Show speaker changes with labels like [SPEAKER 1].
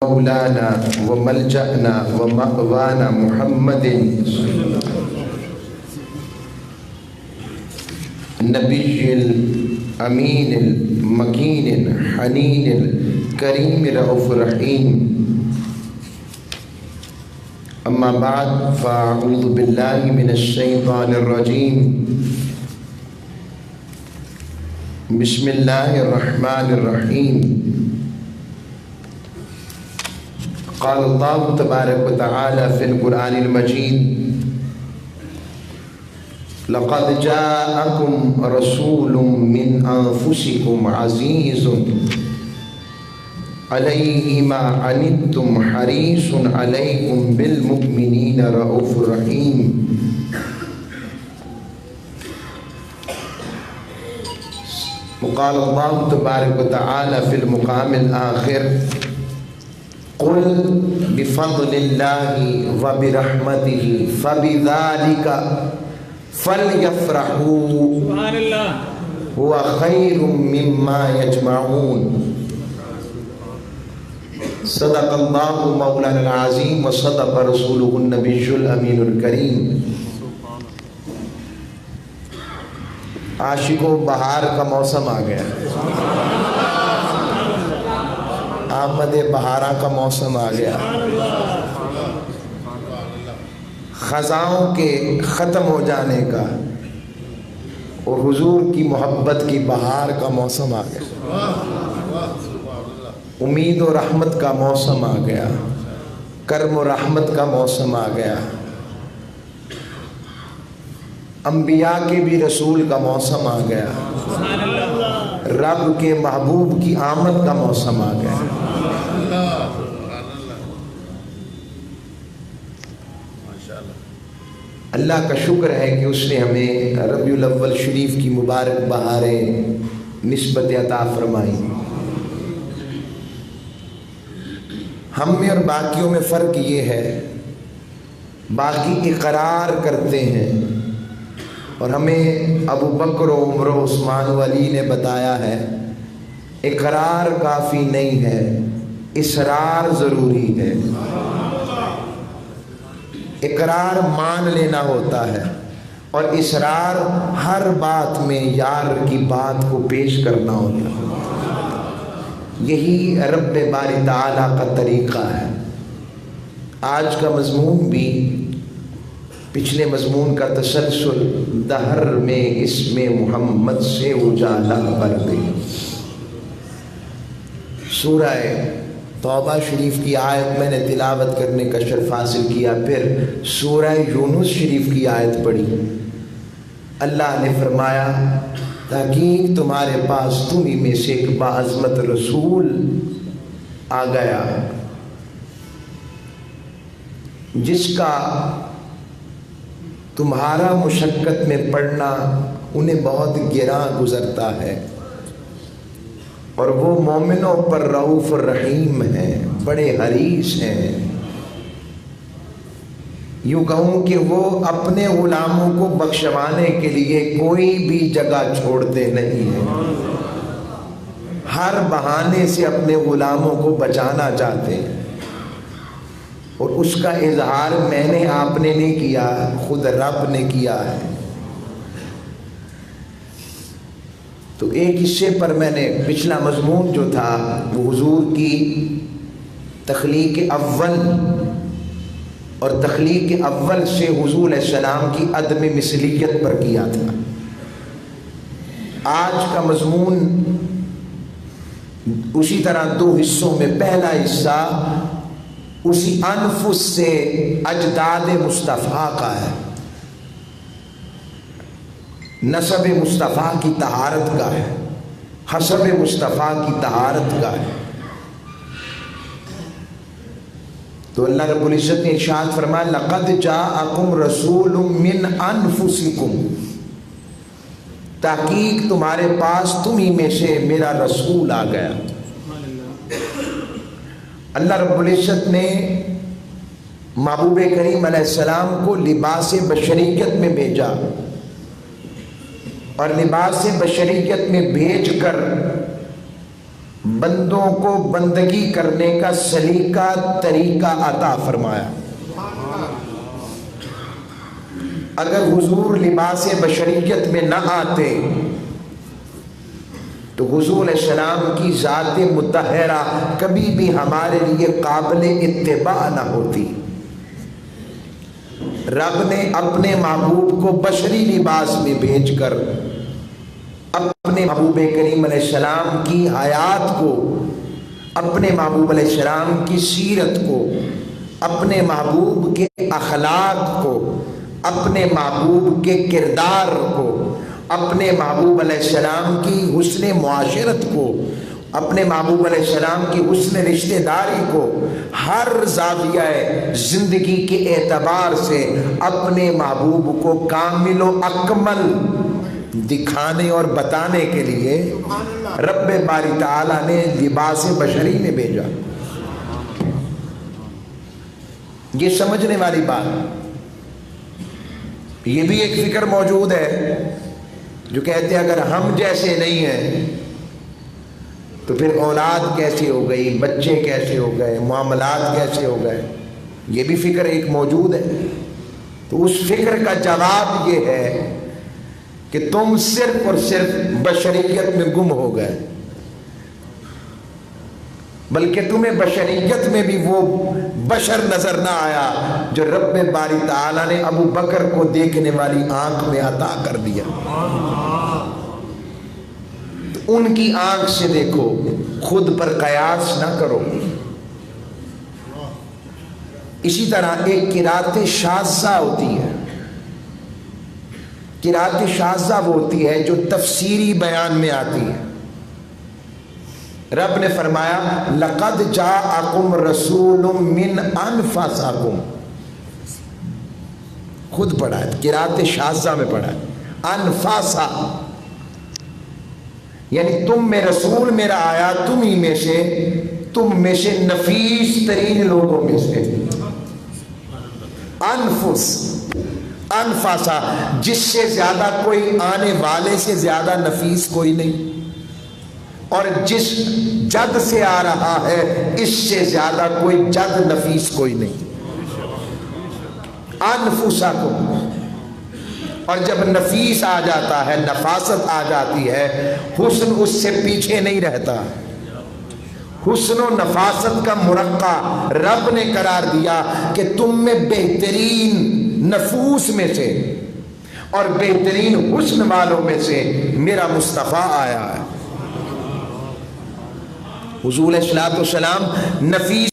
[SPEAKER 1] مولانا وملجأنا ومأوانا محمد نبی الامین المکین الحنین الکریم رؤوف الرحیم اما بعد فاعوذ باللہ من الشیطان الرجیم بسم اللہ الرحمن الرحیم قال اللہ تبارک و تعالی فی القرآن المجید لقد جاءكم رسول من أنفسكم عزيز عليه ما عنتم حريص عليكم بالمؤمنين رؤوف رحيم وقال الله تبارك وتعالى في المقام الآخر قل بفضل الله وبرحمته فبذلك فَلْيَفْرَحُوا هُوَ خَيْرٌ مِّمَّا يَجْمَعُونَ صدق اللہ مولانا العظیم وصدق رسولہ النبی الامین الکریم۔ عاشقوں، بہار کا موسم آ گیا، آمد بہارا کا موسم آ گیا، خزاؤں کے ختم ہو جانے کا اور حضور کی محبت کی بہار کا موسم آ گیا، امید و رحمت کا موسم آ گیا، کرم و رحمت کا موسم آ گیا، انبیاء کے بھی رسول کا موسم آ گیا، رب کے محبوب کی آمد کا موسم آ گیا۔ اللہ کا شکر ہے کہ اس نے ہمیں ربیع الاول شریف کی مبارک بہاریں نسبت عطا فرمائی۔ ہم میں اور باقیوں میں فرق یہ ہے، باقی اقرار کرتے ہیں اور ہمیں ابو بکر و عمر و عثمان و علی نے بتایا ہے اقرار کافی نہیں ہے، اصرار ضروری ہے۔ اقرار مان لینا ہوتا ہے اور اصرار ہر بات میں یار کی بات کو پیش کرنا ہوتا ہے۔ یہی رب باری تعالیٰ کا طریقہ ہے۔ آج کا مضمون بھی پچھلے مضمون کا تسلسل، دہر میں اسم محمد سے اجالا بھر گئی۔ سورہ توبہ شریف کی آیت میں نے تلاوت کرنے کا شرف حاصل کیا، پھر سورہ یونس شریف کی آیت پڑھی۔ اللہ نے فرمایا تحقیق تمہارے پاس تمہیں میں سے ایک باعظمت رسول آ گیا جس کا تمہارا مشقت میں پڑھنا انہیں بہت گراں گزرتا ہے، اور وہ مومنوں پر رؤوف الرحیم ہیں، بڑے حریص ہیں۔ یوں کہوں کہ وہ اپنے غلاموں کو بخشوانے کے لیے کوئی بھی جگہ چھوڑتے نہیں ہیں، ہر بہانے سے اپنے غلاموں کو بچانا چاہتے ہیں، اور اس کا اظہار میں نے آپ نے نہیں کیا، خود رب نے کیا ہے۔ تو ایک حصے پر میں نے پچھلا مضمون جو تھا وہ حضور کی تخلیق اول اور تخلیق اول سے حضور علیہ السلام کی عدم مثلیت پر کیا تھا۔ آج کا مضمون اسی طرح دو حصوں میں، پہلا حصہ اسی انفس سے اجداد مصطفیٰ کا ہے، نسب مصطفیٰ کی طہارت کا ہے، حسب مصطفیٰ کی طہارت کا ہے۔ تو اللہ رب العزت نے ارشاد فرمایا لقد جاءکم رسول من انفسکم، تحقیق تمہارے پاس تمہیں میں سے میرا رسول آ گیا۔ اللہ رب العزت نے محبوب کریم علیہ السلام کو لباس بشریت میں بھیجا، اور لباس بشریت میں بھیج کر بندوں کو بندگی کرنے کا سلیقہ طریقہ عطا فرمایا۔ اگر حضور لباس بشریت میں نہ آتے تو حضور علیہ السلام کی ذات مطہرہ کبھی بھی ہمارے لیے قابل اتباع نہ ہوتی۔ رب نے اپنے محبوب کو بشری لباس میں بھیج کر اپنے محبوب کریم علیہ السلام کی حیات کو، اپنے محبوب علیہ السلام کی سیرت کو، اپنے محبوب کے اخلاق کو، اپنے محبوب کے کردار کو، اپنے محبوب علیہ السلام کی حسن معاشرت کو، اپنے محبوب علیہ السلام کی حسن رشتہ داری کو، ہر زاویہ زندگی کے اعتبار سے اپنے محبوب کو کامل و اکمل دکھانے اور بتانے کے لیے رب باری تعالیٰ نے لباس بشری میں بھیجا۔ یہ سمجھنے والی بات۔ یہ بھی ایک فکر موجود ہے جو کہتے ہیں اگر ہم جیسے نہیں ہیں تو پھر اولاد کیسے ہو گئی، بچے کیسے ہو گئے، معاملات کیسے ہو گئے۔ یہ بھی فکر ایک موجود ہے۔ تو اس فکر کا جواب یہ ہے کہ تم صرف اور صرف بشریت میں گم ہو گئے، بلکہ تمہیں بشریت میں بھی وہ بشر نظر نہ آیا جو رب باری تعالیٰ نے ابو بکر کو دیکھنے والی آنکھ میں عطا کر دیا۔ تو ان کی آنکھ سے دیکھو، خود پر قیاس نہ کرو۔ اسی طرح ایک قرات شاذہ ہوتی ہے۔ قرات شاذہ وہ ہوتی ہے جو تفسیری بیان میں آتی ہے۔ رب نے فرمایا لقد جاءکم رسول من انفسکم، خود پڑھا ہے، قرات شاذہ میں پڑھا ہے، انفاسا، یعنی تم میں رسول میرا آیا، تم میں سے نفیس ترین لوگوں میں سے، انفس، انفاسا، جس سے زیادہ کوئی آنے والے سے زیادہ نفیس کوئی نہیں، اور جس جد سے آ رہا ہے اس سے زیادہ کوئی جد نفیس کوئی نہیں۔ انفسکم، اور جب نفیس آ جاتا ہے، نفاست آ جاتی ہے، حسن اس سے پیچھے نہیں رہتا۔ حسن و نفاست کا مرقع رب نے قرار دیا کہ تم میں بہترین نفوس میں سے اور بہترین حسن والوں میں سے میرا مصطفیٰ آیا ہے۔ حضور علیہ الصلوۃ والسلام نفیس